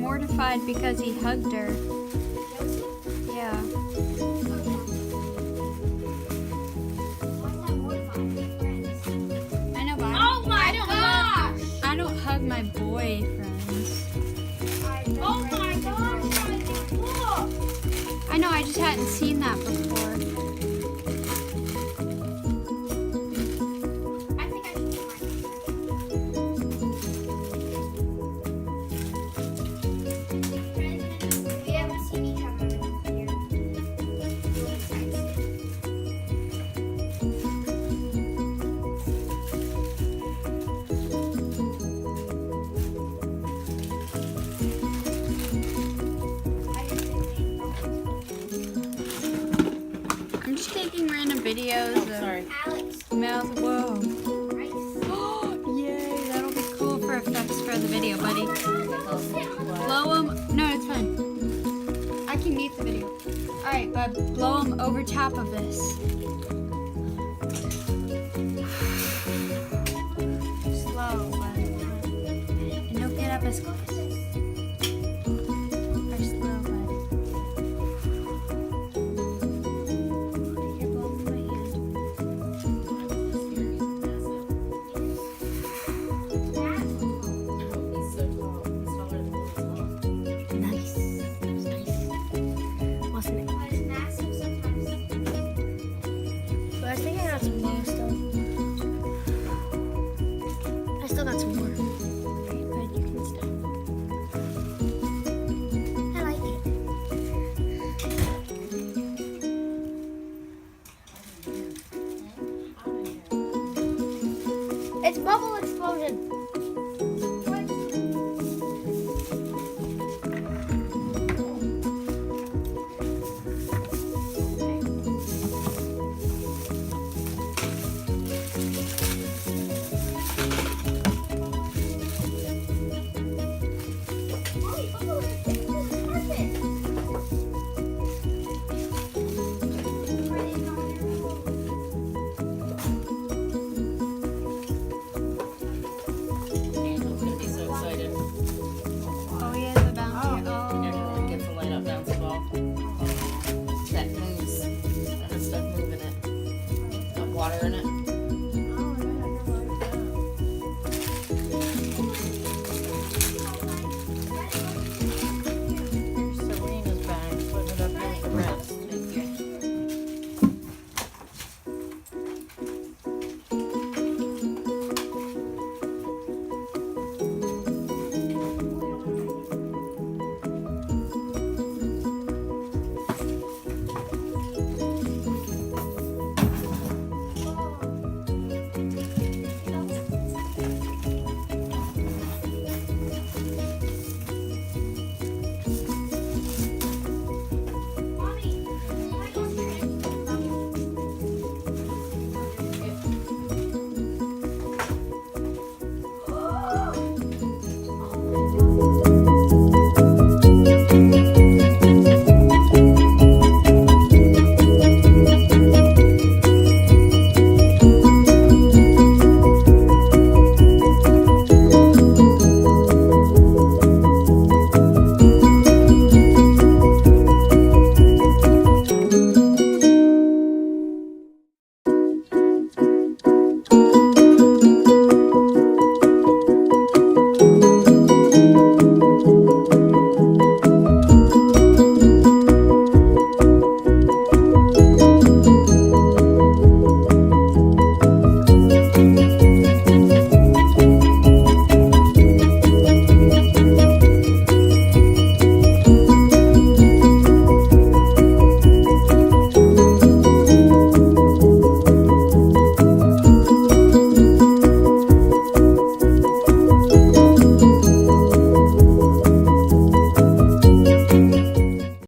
mortified because he hugged her. Yeah. I know, but Oh my gosh! I don't hug my boyfriends. Oh my gosh! Look! I know, I just hadn't seen that before. I think I should do mine. We haven't seen each other in a year. I'm just taking random videos of Alex, mouth. Whoa. rice. Yay, that'll be cool for effects for the video, buddy. Blow them. No, it's fine. I can mute the video. Alright, but blow them over top of this. Slow, but. And don't get up as close. Or slow, but. Here, blow them in my hand. Nice. Wasn't it? It's massive sometimes. But I think I got some more still. I still got some more. Okay, good. You can stop. I like it. It's bubble explosion. Angel's gonna be so excited. Oh, yeah, the bouncy. Everyone gets a light up bounce ball. That moves. That has stuff moving it. Got water in it.